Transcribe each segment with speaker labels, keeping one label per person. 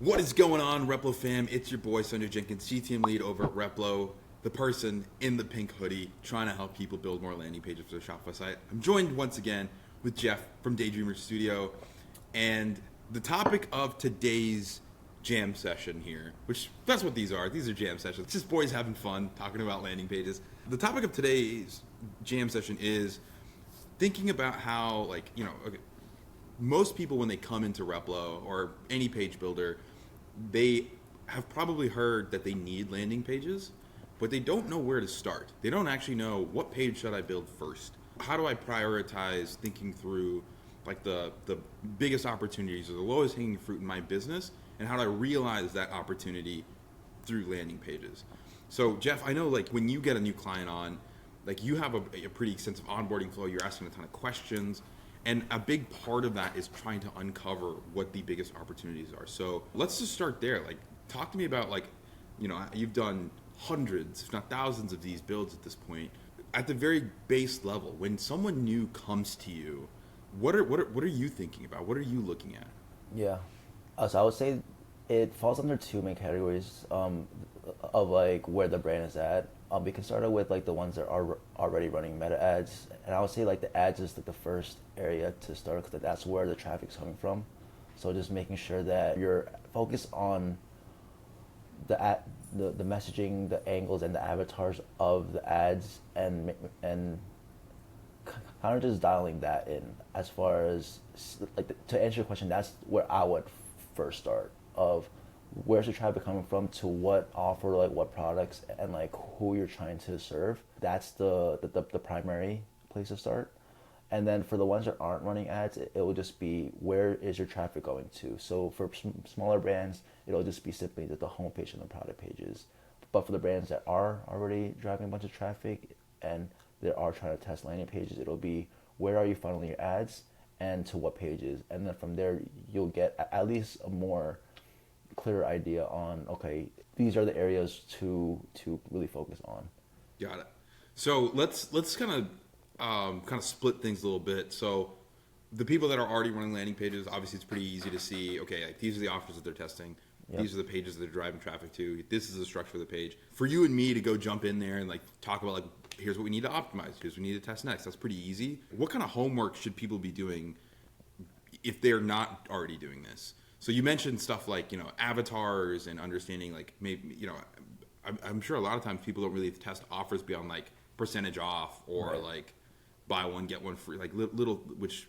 Speaker 1: What is going on, Replo fam? It's your boy Sanjay Jenkins, CTM lead over at Replo, the person in the pink hoodie trying to help people build more landing pages for their Shopify site. I'm joined once again with Jeff from Daydreamers Studio, and the topic of today's jam session here, which that's what these are. These are jam sessions. It's just boys having fun talking about landing pages. The topic of today's jam session is thinking about how, most people when they come into Replo or any page builder, they have probably heard that they need landing pages, but they don't know where to start. They don't actually know what page should I build first. How do I prioritize thinking through like the biggest opportunities or the lowest hanging fruit in my business, and how do I realize that opportunity through landing pages? So Jeff, I know like when you get a new client on, like you have a pretty extensive onboarding flow, you're asking a ton of questions. And a big part of that is trying to uncover what the biggest opportunities are. So let's just start there. Like, talk to me about you've done hundreds, if not thousands of these builds at this point. At the very base level, when someone new comes to you, what are you thinking about? What are you looking at?
Speaker 2: Yeah. So I would say it falls under two main categories of like where the brand is at. We can start out with like the ones that are already running meta ads, and I would say like the ads is like the first area to start because that's where the traffic's coming from. So just making sure that you're focused on the messaging, the angles, and the avatars of the ads, and kind of just dialing that in. As far as to answer your question, that's where I would first start. Of where's the traffic coming from, to what offer, like what products, and like who you're trying to serve. That's the primary place to start. And then for the ones that aren't running ads, it will just be where is your traffic going to. So for smaller brands, it'll just be simply the homepage and the product pages. But for the brands that are already driving a bunch of traffic and they are trying to test landing pages, it'll be where are you funneling your ads and to what pages. And then from there, you'll get at least a more clear idea on, okay, these are the areas to really focus on.
Speaker 1: Got it. So let's kind of split things a little bit. So the people that are already running landing pages, obviously it's pretty easy to see, okay, like these are the offers that they're testing. Yep. These are the pages that they're driving traffic to. This is the structure of the page. For you and me to go jump in there and like talk about like, here's what we need to optimize, here's what we need to test next. That's pretty easy. What kind of homework should people be doing if they're not already doing this? So you mentioned stuff like, avatars and understanding like maybe, I'm sure a lot of times people don't really test offers beyond like percentage off or right. Like buy one, get one free, like little, which,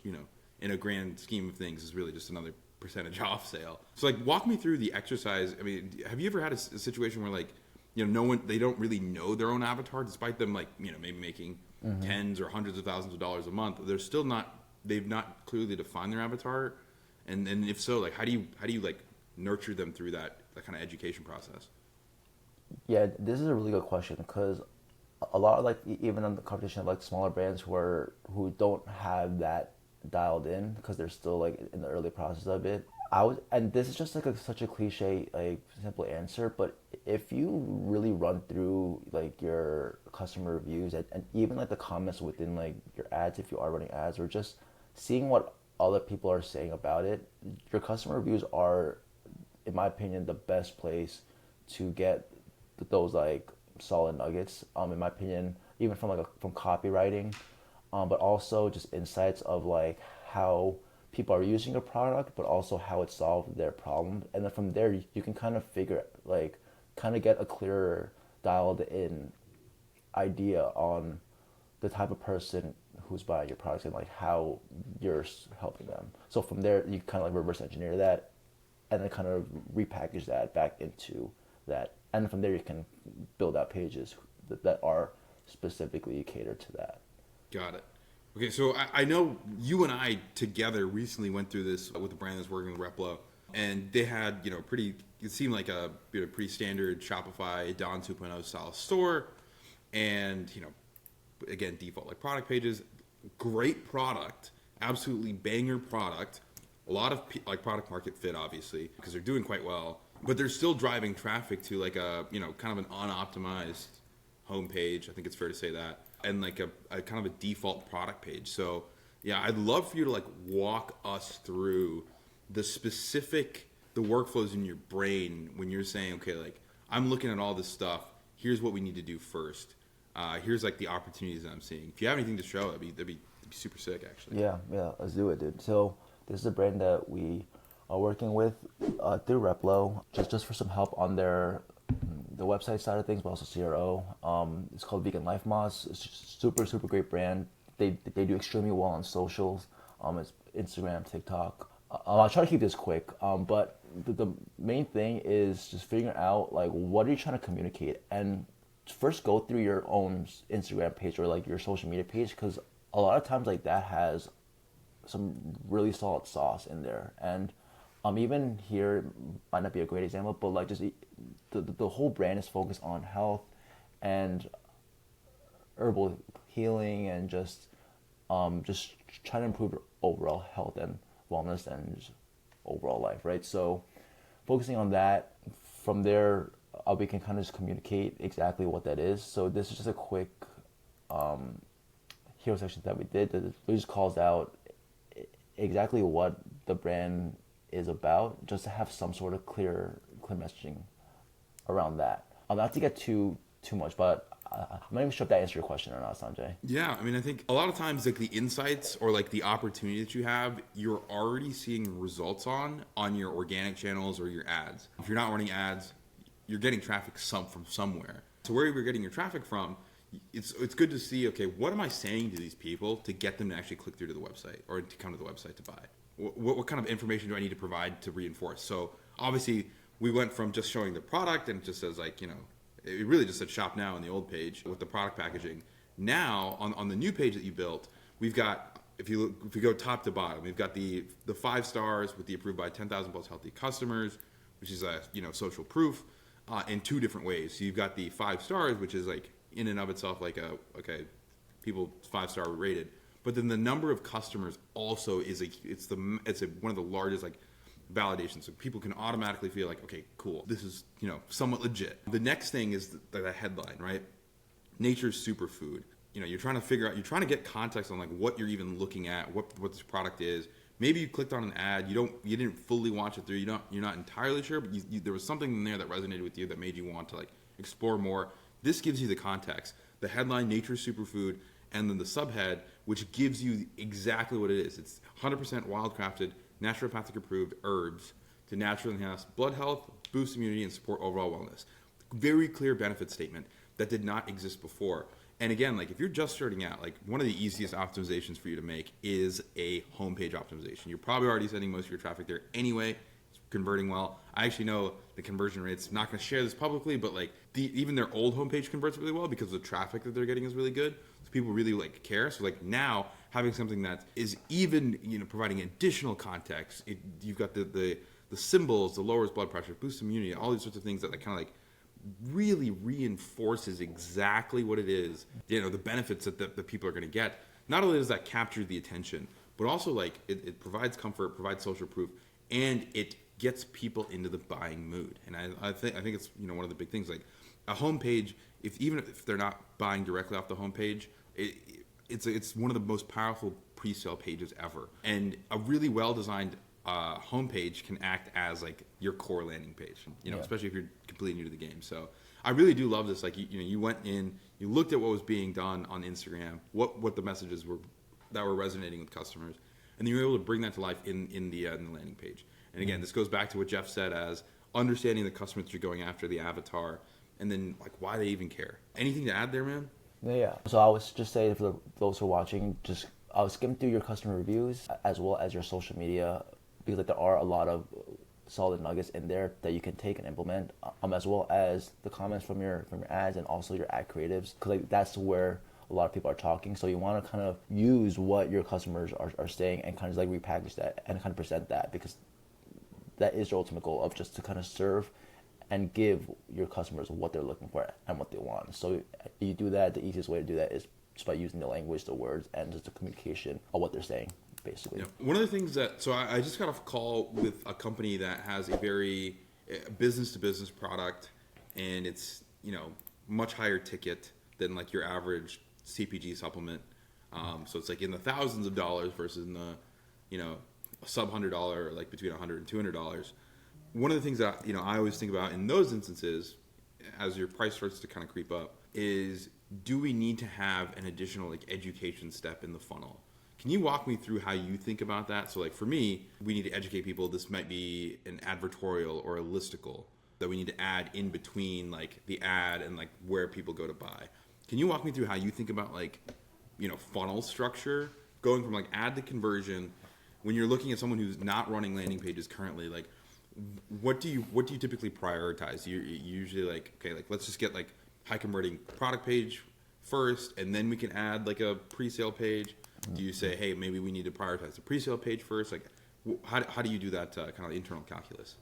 Speaker 1: in a grand scheme of things is really just another percentage off sale. So like walk me through the exercise. I mean, have you ever had a situation where like, they don't really know their own avatar despite them like, maybe making tens or hundreds of thousands of dollars a month. They've not clearly defined their avatar. And if so, like how do you like nurture them through that kind of education process?
Speaker 2: Yeah, this is a really good question because a lot of like even in the competition of like smaller brands who don't have that dialed in because they're still like in the early process of it. And this is just like such a cliche, like simple answer, but if you really run through like your customer reviews and even like the comments within like your ads, if you are running ads, or just seeing what other people are saying about it, your customer reviews are, in my opinion, the best place to get those like solid nuggets. In my opinion, even from from copywriting, but also just insights of like how people are using a product, but also how it solved their problem. And then from there, you can kind of get a clearer dialed in idea on the type of person who's buying your products and like how you're helping them. So from there, you kind of like reverse engineer that and then kind of repackage that back into that. And from there, you can build out pages that are specifically catered to that.
Speaker 1: Got it. Okay, so I know you and I together recently went through this with a brand that's working with Replo, and they had, it seemed like a pretty standard Shopify Dawn 2.0 style store, and, again, default like product pages, great product, absolutely banger product, a lot of like product market fit, obviously, because they're doing quite well, but they're still driving traffic to like a, kind of an unoptimized homepage. I think it's fair to say that. And like a kind of a default product page. So yeah, I'd love for you to like walk us through the specific the workflows in your brain when you're saying, okay, like I'm looking at all this stuff. Here's what we need to do first. Here's like the opportunities that I'm seeing. If you have anything to show, that'd be super sick, actually.
Speaker 2: Yeah, let's do it, dude. So this is a brand that we are working with through Replo, just for some help on the website side of things, but also CRO. It's called Vegan Life Moss. It's just super great brand. They do extremely well on socials. It's Instagram, TikTok. I'll try to keep this quick. But the main thing is just figuring out like what are you trying to communicate, and first go through your own Instagram page or like your social media page, because a lot of times like that has some really solid sauce in there. And even here might not be a great example, but like just the whole brand is focused on health and herbal healing and just trying to improve your overall health and wellness and just overall life, right? So focusing on that, from there we can kind of just communicate exactly what that is. So this is just a quick hero section that we did. That it just calls out exactly what the brand is about, just to have some sort of clear messaging around that. Not to get too much, but I'm not even sure if that answered your question or not, Sanjay.
Speaker 1: Yeah, I mean, I think a lot of times like the insights or like the opportunity that you have, you're already seeing results on your organic channels or your ads. If you're not running ads, you're getting traffic from somewhere. So where you're getting your traffic from, it's good to see, okay, what am I saying to these people to get them to actually click through to the website or to come to the website to buy? What kind of information do I need to provide to reinforce? So obviously we went from just showing the product and it just says like, it really just said shop now on the old page with the product packaging. Now on the new page that you built, we've got, if you go top to bottom, we've got the 5 stars with the approved by 10,000 plus healthy customers, which is a social proof in 2 different ways. So you've got the 5 stars, which is like in and of itself like people 5-star rated, but then the number of customers also is one of the largest like validation, so people can automatically feel like, okay, cool, this is somewhat legit. The next thing is the headline, right? Nature's superfood. You're trying to get context on like what you're even looking at, what this product is. Maybe you clicked on an ad, you didn't fully watch it through, you're not entirely sure, but there was something in there that resonated with you that made you want to like explore more. This gives you the context. The headline, Nature's superfood, and then the subhead, which gives you exactly what it is. It's 100% wildcrafted, naturopathic approved herbs to naturally enhance blood health, boost immunity, and support overall wellness. Very clear benefit statement that did not exist before. And again, like if you're just starting out, like one of the easiest optimizations for you to make is a homepage optimization. You're probably already sending most of your traffic there anyway. It's converting well. I actually know the conversion rates. I'm not going to share this publicly, but like even their old homepage converts really well because the traffic that they're getting is really good. So people really like care. So like now having something that is even providing additional context. You've got the symbols, the lowers blood pressure, boosts immunity, all these sorts of things that kind of like really reinforces exactly what it is, the benefits that the people are going to get. Not only does that capture the attention, but also like it provides comfort, provides social proof, and it gets people into the buying mood. And I think it's one of the big things. Like a homepage, even if they're not buying directly off the homepage, it's one of the most powerful pre-sale pages ever. And a really well-designed homepage can act as like your core landing page, especially if you're completely new to the game. So I really do love this. Like you went in, you looked at what was being done on Instagram, what the messages were that were resonating with customers, and then you were able to bring that to life in the landing page. And again, this goes back to what Jeff said as understanding the customers that you're going after, the avatar, and then like why they even care. Anything to add there, man?
Speaker 2: Yeah. So I was just saying for those who are watching, I was skimming through your customer reviews as well as your social media, because like there are a lot of solid nuggets in there that you can take and implement, as well as the comments from your ads and also your ad creatives, because like that's where a lot of people are talking. So you want to kind of use what your customers are saying and kind of like repackage that and kind of present that, because that is your ultimate goal of just to kind of serve and give your customers what they're looking for and what they want. So you do that, the easiest way to do that is just by using the language, the words, and just the communication of what they're saying, basically.
Speaker 1: Yeah. One of the things so I just got off a call with a company that has a very business-to-business product, and it's, much higher ticket than like your average CPG supplement. So it's like in the thousands of dollars versus in the, sub $100, like between $100 and $200. one of the things that I always think about in those instances, as your price starts to kind of creep up, is do we need to have an additional like education step in the funnel? Can you walk me through how you think about that? So like for me, we need to educate people. This might be an advertorial or a listicle that we need to add in between like the ad and like where people go to buy. Can you walk me through how you think about like, funnel structure going from like ad to conversion when you're looking at someone who's not running landing pages currently? Like, what do you typically prioritize? You usually like, okay, like let's just get like high converting product page first, and then we can add like a pre-sale page. Do you say, hey, maybe we need to prioritize the pre-sale page first? Like, how do you do that kind of internal calculus?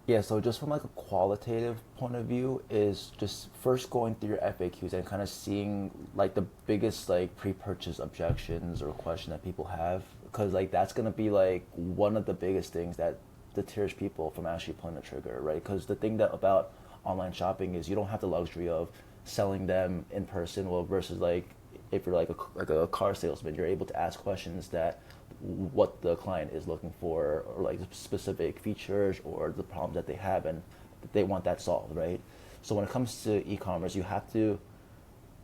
Speaker 2: Yeah, so just from like a qualitative point of view is just first going through your FAQs and kind of seeing like the biggest like pre-purchase objections or question that people have, because like that's going to be like one of the biggest things that deters people from actually pulling the trigger, right? Because the thing that about online shopping is you don't have the luxury of selling them in person, well, versus like if you're like a car salesman, you're able to ask questions that what the client is looking for, or like specific features or the problems that they have, and they want that solved, right? So when it comes to e-commerce, you have to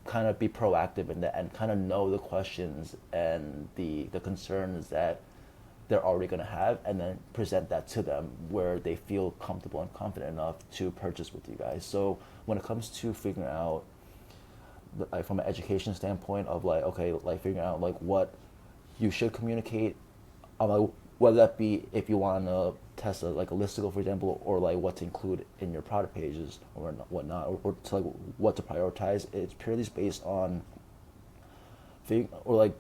Speaker 2: kind of be proactive in that and kind of know the questions and the concerns that they're already going to have, and then present that to them where they feel comfortable and confident enough to purchase with you guys. So when it comes to figuring out like from an education standpoint of like, okay, like figuring out like what you should communicate, like whether that be if you want to test like a listicle, for example, or like what to include in your product pages or whatnot, or to like what to prioritize. It's purely based on or like,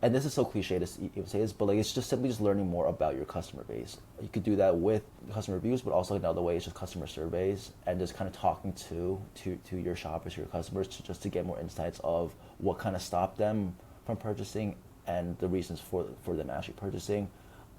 Speaker 2: and this is so cliche to even say this, but like it's just simply just learning more about your customer base. You could do that with customer reviews, but also another way is just customer surveys and just kind of talking to your shoppers, your customers, just to get more insights of what kind of stopped them from purchasing and the reasons for them actually purchasing,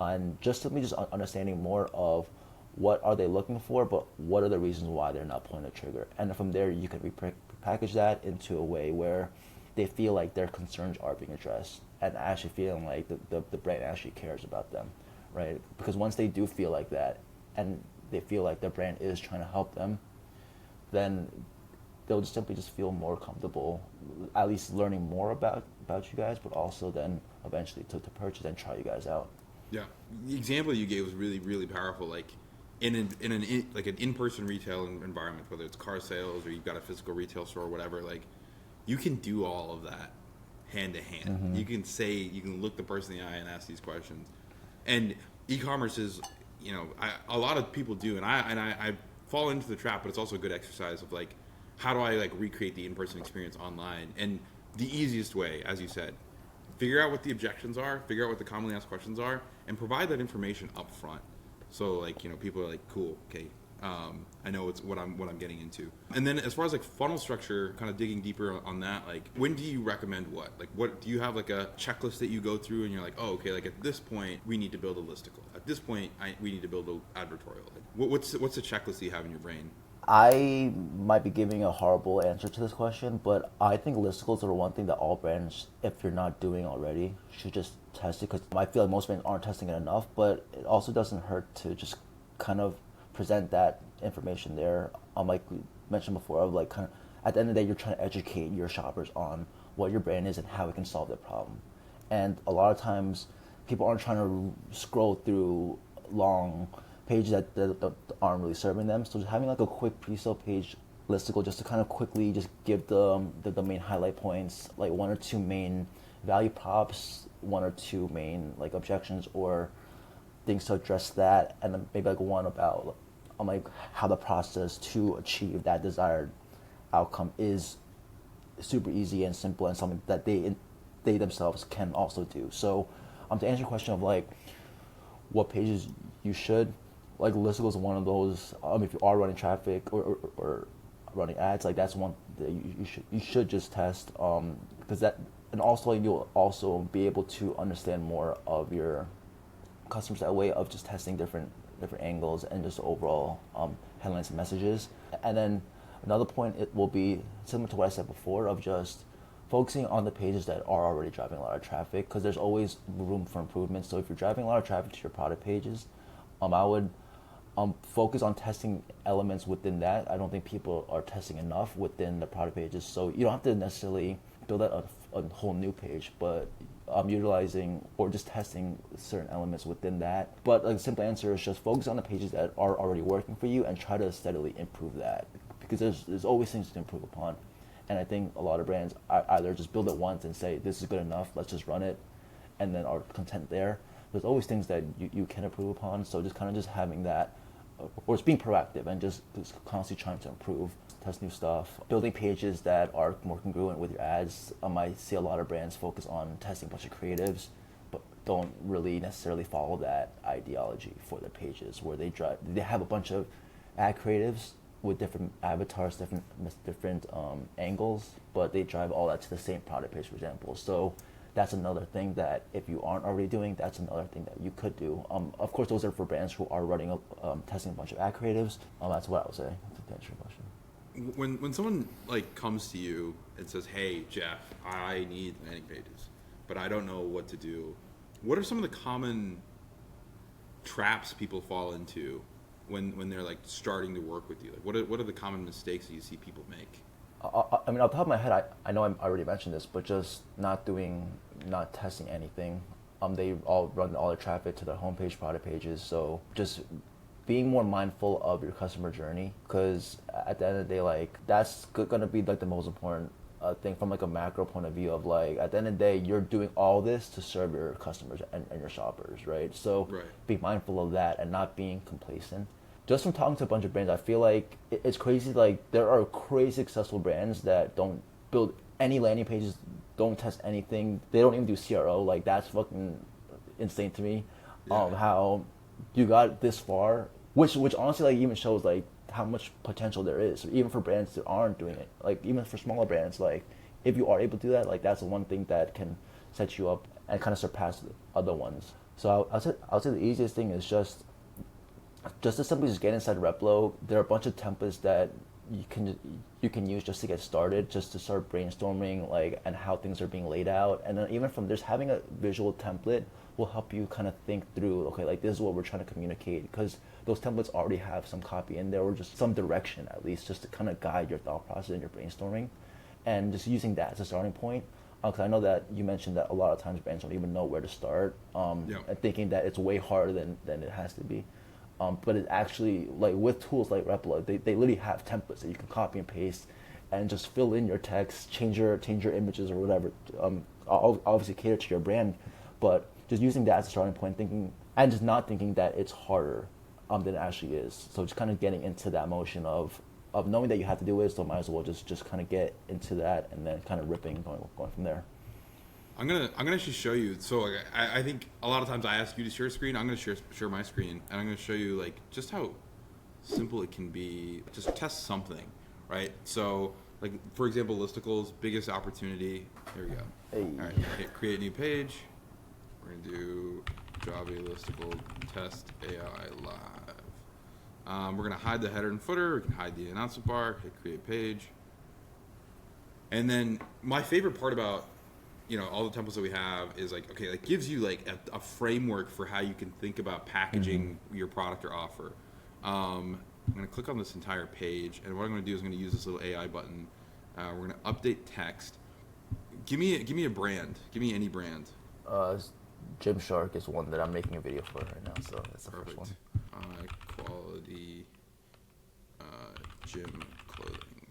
Speaker 2: and just simply just understanding more of what are they looking for, but what are the reasons why they're not pulling the trigger. And from there, you can repackage that into a way where they feel like their concerns are being addressed and actually feeling like the brand actually cares about them, right? Because once they do feel like that and they feel like their brand is trying to help them, then they'll just simply just feel more comfortable, at least learning more about you guys, but also then eventually to purchase and try you guys out.
Speaker 1: Yeah, the example you gave was really, really powerful. Like in an in-person retail environment, whether it's car sales or you've got a physical retail store or whatever, like you can do all of that hand to hand.
Speaker 2: Mm-hmm.
Speaker 1: You can look the person in the eye and ask these questions. And e-commerce is, a lot of people do, and I fall into the trap, but it's also a good exercise of like, how do I like recreate the in-person experience online? And the easiest way, as you said, figure out what the objections are, figure out what the commonly asked questions are, and provide that information up front. So like, people are like, cool, okay, I know it's what I'm getting into. And then as far as like funnel structure, kind of digging deeper on that, like when do you recommend what? Like what do you have like a checklist that you go through and you're like, oh, okay, like at this point we need to build a listicle. At this point we need to build an advertorial. Like what's the checklist that you have in your brain?
Speaker 2: I might be giving a horrible answer to this question, but I think listicles are one thing that all brands, if you're not doing already, should just test it, because I feel like most brands aren't testing it enough, but it also doesn't hurt to just kind of present that information there. Like we mentioned before, of like kind of, at the end of the day, you're trying to educate your shoppers on what your brand is and how it can solve their problem. And a lot of times, people aren't trying to scroll through long pages that aren't really serving them. So just having like a quick pre-sale page listicle just to kind of quickly just give the main highlight points, like one or two main value props, one or two main like objections or things to address that, and then maybe like one about like how the process to achieve that desired outcome is super easy and simple and something that they themselves can also do. So to answer your question of like what pages you should, like listicle is one of those. If you are running traffic or running ads, like that's one that you should just test, because that, and also you'll also be able to understand more of your customers that way of just testing different angles and just overall headlines and messages. And then another point, it will be similar to what I said before of just focusing on the pages that are already driving a lot of traffic, because there's always room for improvement. So if you're driving a lot of traffic to your product pages, I would focus on testing elements within that. I don't think people are testing enough within the product pages. So you don't have to necessarily build out a whole new page, but utilizing or just testing certain elements within that. But like, the simple answer is just focus on the pages that are already working for you and try to steadily improve that, because there's always things to improve upon. And I think a lot of brands either just build it once and say, this is good enough, let's just run it, and then are content there. There's always things that you can improve upon. So just kind of just having that, or it's being proactive and just constantly trying to improve, test new stuff, building pages that are more congruent with your ads. I see a lot of brands focus on testing a bunch of creatives, but don't really necessarily follow that ideology for their pages, where they have a bunch of ad creatives with different avatars, different angles, but they drive all that to the same product page, for example. So that's another thing that if you aren't already doing, that's another thing that you could do. Of course, those are for brands who are running, testing a bunch of ad creatives. That's what I would say to answer your question.
Speaker 1: When someone like comes to you and says, "Hey, Jeff, I need landing pages, but I don't know what to do," what are some of the common traps people fall into when they're like starting to work with you? Like, what are the common mistakes that you see people make?
Speaker 2: I mean, off the top of my head, I know I already mentioned this, but just not testing anything. They all run all their traffic to their homepage, product pages. So just being more mindful of your customer journey, because at the end of the day, like, that's gonna be like the most important thing from like a macro point of view of like, at the end of the day, you're doing all this to serve your customers and your shoppers, right? So be mindful of that and not being complacent. Just from talking to a bunch of brands, I feel like it's crazy. Like, there are crazy successful brands that don't build any landing pages, don't test anything. They don't even do CRO. Like, that's fucking insane to me.
Speaker 1: Yeah.
Speaker 2: How you got this far, which honestly, like, even shows like how much potential there is, even for brands that aren't doing it. Like, even for smaller brands, like, if you are able to do that, like, that's the one thing that can set you up and kind of surpass the other ones. So I'll say the easiest thing is just to simply just get inside Replo. There are a bunch of templates that you can use just to get started, just to start brainstorming, like, and how things are being laid out. And then even from there's having a visual template will help you kind of think through, okay, like, this is what we're trying to communicate, because those templates already have some copy in there, or just some direction at least, just to kind of guide your thought process and your brainstorming, and just using that as a starting point. Because I know that you mentioned that a lot of times brands don't even know where to start, and thinking that it's way harder than it has to be. But it actually, like, with tools like Replo, they literally have templates that you can copy and paste and just fill in your text, change your images or whatever. Obviously cater to your brand, but just using that as a starting point, thinking, and just not thinking that it's harder than it actually is. So just kind of getting into that motion of knowing that you have to do it, so might as well just kind of get into that, and then kind of ripping, going from there.
Speaker 1: I'm gonna actually show you. So like, I think a lot of times I ask you to share a screen. I'm gonna share my screen, and I'm gonna show you like just how simple it can be. Just test something, right? So like, for example, listicles, biggest opportunity. Here we go.
Speaker 2: Hey.
Speaker 1: All right, hit create new page. We're gonna do Java listicle test AI live. We're gonna hide the header and footer. We can hide the announcement bar. Hit create page. And then my favorite part about all the templates that we have is like, okay, it gives you like a framework for how you can think about packaging your product or offer. I'm gonna click on this entire page, and what I'm gonna do is I'm gonna use this little AI button. We're gonna update text. Give me a brand. Give me any brand.
Speaker 2: Gymshark is one that I'm making a video for right now, so that's the first one.
Speaker 1: High quality gym clothing.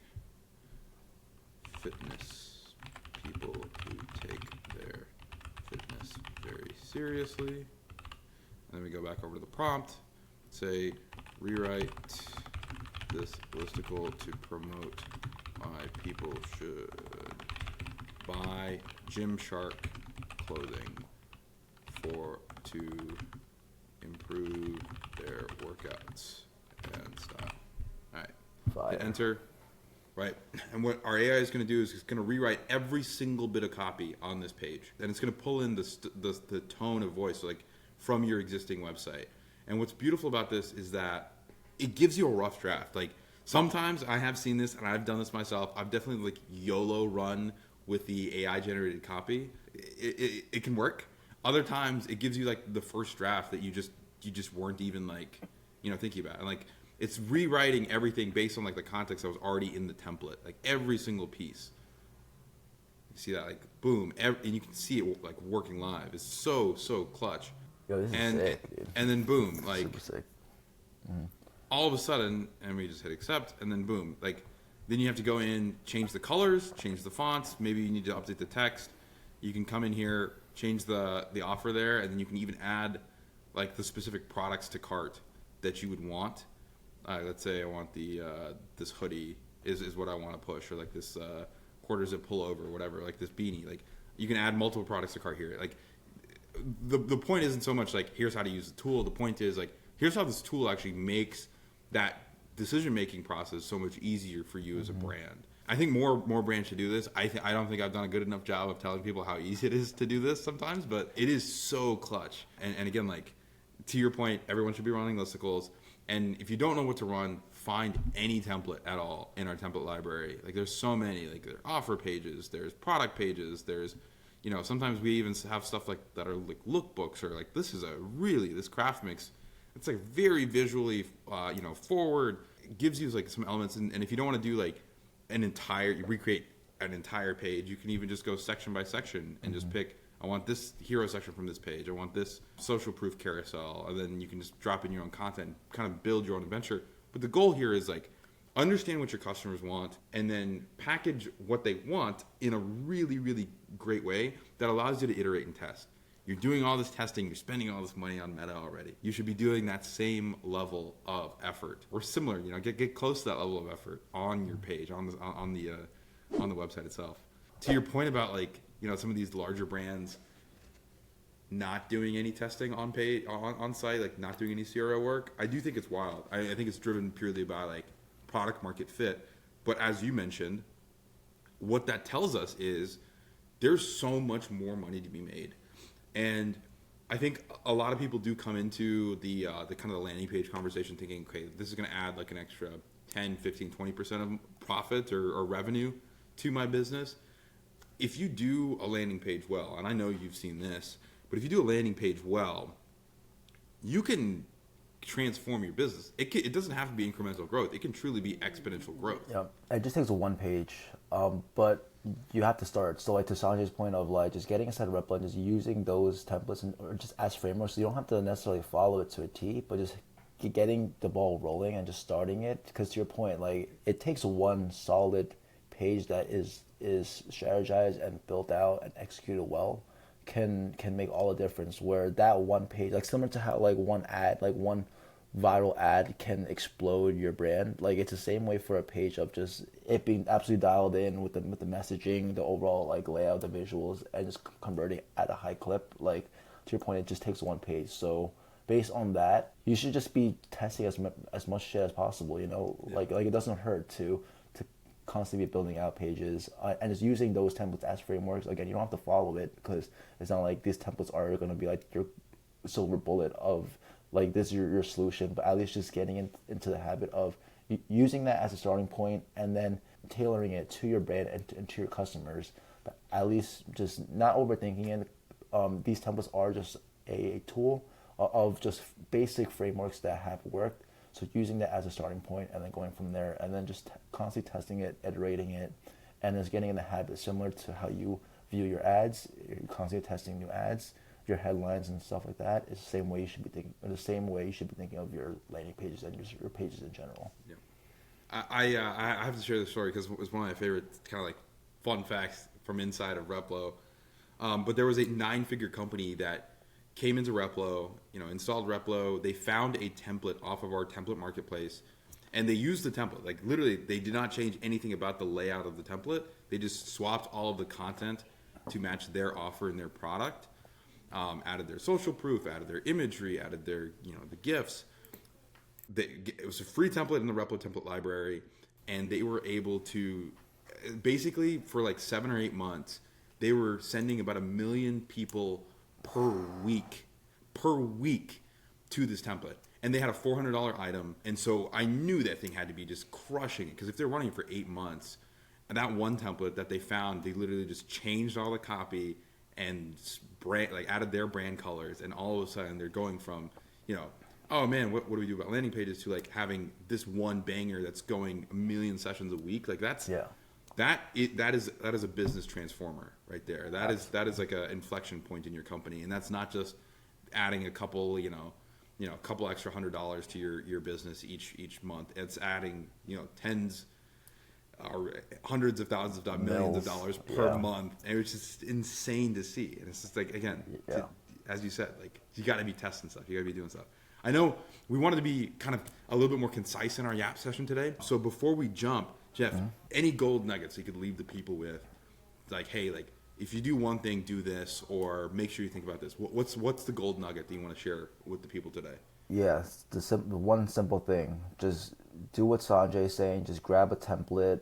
Speaker 1: Fitness people who take their fitness very seriously. And then we go back over to the prompt, say, rewrite this listicle to promote why people should buy Gymshark clothing to improve their workouts and style. All right, hit enter. Right, and what our AI is going to do is it's going to rewrite every single bit of copy on this page, and it's going to pull in the tone of voice, like, from your existing website. And what's beautiful about this is that it gives you a rough draft. Like, sometimes I have seen this, and I've done this myself. I've definitely like YOLO run with the AI generated copy. It can work. Other times it gives you like the first draft that you just weren't even like thinking about it. And like it's rewriting everything based on like the context that was already in the template, like every single piece. You see that like boom, and you can see it like working live. It's so clutch.
Speaker 2: Yo, this is
Speaker 1: and
Speaker 2: sick, dude.
Speaker 1: and then boom, like
Speaker 2: Super sick.
Speaker 1: all of a sudden, and we just hit accept, and then boom, like then you have to go in, change the colors, change the fonts. Maybe you need to update the text. You can come in here, change the offer there, and then you can even add like the specific products to cart that you would want. Let's say I want the this hoodie is what I want to push, or like this quarter zip pullover, whatever, like this beanie. Like you can add multiple products to cart here. Like the point isn't so much like here's how to use the tool. The point is like here's how this tool actually makes that decision making process so much easier for you as a brand. I think more brands should do this. I don't think I've done a good enough job of telling people how easy it is to do this sometimes, but it is so clutch. And again, like to your point, everyone should be running listicles. And if you don't know what to run, find any template at all in our template library. Like there's so many. Like there are offer pages, there's product pages, there's sometimes we even have stuff like that are like lookbooks, or like this craft mix. It's like very visually forward. It gives you like some elements, and if you don't want to do like you recreate an entire page, you can even just go section by section and just pick, I want this hero section from this page, I want this social proof carousel, and then you can just drop in your own content, kind of build your own adventure. But the goal here is like understand what your customers want, and then package what they want in a really, really great way that allows you to iterate and test. You're doing all this testing, you're spending all this money on meta already. You should be doing that same level of effort, or similar. Get close to that level of effort on your page, on the website itself. To your point about like some of these larger brands not doing any testing on page on site, like not doing any CRO work, I do think it's wild. I think it's driven purely by like product market fit. But as you mentioned, what that tells us is there's so much more money to be made. And I think a lot of people do come into the kind of the landing page conversation thinking, okay, this is going to add like an extra 10, 15, 20% of profit or revenue to my business. If you do a landing page well, and I know you've seen this, but if you do a landing page well, you can transform your business. It doesn't have to be incremental growth. It can truly be exponential growth.
Speaker 2: Yeah, it just takes one page, but you have to start. So like to Sanjay's point of like just getting inside Replo and just using those templates or just as frameworks. So you don't have to necessarily follow it to a T, but just getting the ball rolling and just starting it. Because to your point, like it takes one solid page that is strategized and built out and executed well can make all the difference. Where that one page, like similar to how like one ad, like one viral ad can explode your brand. Like it's the same way for a page of just it being absolutely dialed in with the messaging, the overall like layout, the visuals, and just converting at a high clip. Like to your point, it just takes one page. So based on that, you should just be testing as much shit as possible.
Speaker 1: Yeah.
Speaker 2: Like it doesn't hurt to constantly be building out pages and just using those templates as frameworks. Again, you don't have to follow it because it's not like these templates are going to be like your silver bullet of like this is your solution, but at least just getting into the habit of using that as a starting point and then tailoring it to your brand and to your customers, but at least just not overthinking it. These templates are just a tool of just basic frameworks that have worked. So using that as a starting point and then going from there and then just constantly testing it, iterating it, and just getting in the habit similar to how you view your ads. You're constantly testing new ads, your headlines and stuff like that. Is the same way you should be thinking. The same way you should be thinking of your landing pages and your pages in general.
Speaker 1: Yeah, I have to share this story because it was one of my favorite kind of like fun facts from inside of Replo. But there was a 9-figure company that came into Replo, installed Replo. They found a template off of our template marketplace, and they used the template. Like literally, they did not change anything about the layout of the template. They just swapped all of the content to match their offer and their product. Added their social proof, added their imagery, added their the GIFs. It was a free template in the Replo template library, and they were able to basically for like 7 or 8 months, they were sending about 1 million people per week to this template, and they had a $400 item, and so I knew that thing had to be just crushing it because if they're running it for 8 months, and that one template that they found, they literally just changed all the copy and added their brand colors, and all of a sudden they're going from oh man, what do we do about landing pages, to like having this one banger that's going 1 million sessions a week. Like that's
Speaker 2: Yeah.
Speaker 1: that is a business transformer right there. That is like a inflection point in your company, and that's not just adding a couple, a couple extra $100 to your business each month. It's adding, tens or hundreds of thousands of dollars, millions of dollars per month, and it's just insane to see. And it's just like, again, as you said, like you got to be testing stuff, you got to be doing stuff. I know we wanted to be kind of a little bit more concise in our Yap session today. So before we jump, Jeff, any gold nuggets you could leave the people with, like, hey, like if you do one thing, do this, or make sure you think about this. What's the gold nugget that you want to share with the people today?
Speaker 2: Yes, the one simple thing. Just do what Sanjay's saying. Just grab a template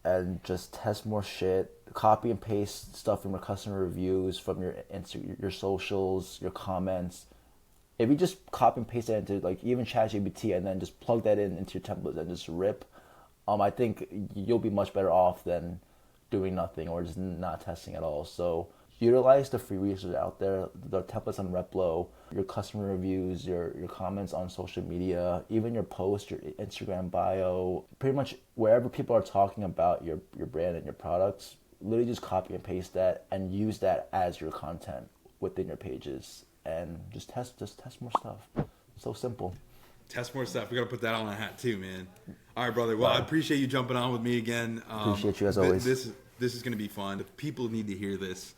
Speaker 2: and just test more shit. Copy and paste stuff from your customer reviews, from your your socials, your comments. If you just copy and paste that into like even ChatGPT and then just plug that into your templates and just rip, I think you'll be much better off than doing nothing or just not testing at all. So utilize the free resources out there, the templates on Replo, your customer reviews, your comments on social media, even your post, your Instagram bio, pretty much wherever people are talking about your brand and your products, literally just copy and paste that and use that as your content within your pages and just test more stuff. So simple.
Speaker 1: Test more stuff. We got to put that on a hat too, man. All right, brother. Well, I appreciate you jumping on with me again.
Speaker 2: Appreciate you as always.
Speaker 1: This is going to be fun. People need to hear this.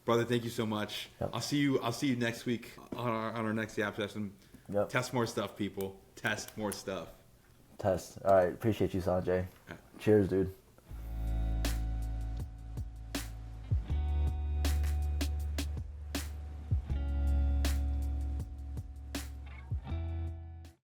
Speaker 1: Brother, thank you so much. Yep. I'll see you next week on our next Yap session.
Speaker 2: Yep.
Speaker 1: Test more stuff, people. Test more stuff.
Speaker 2: Test. All right. Appreciate you, Sanjay. Cheers, dude.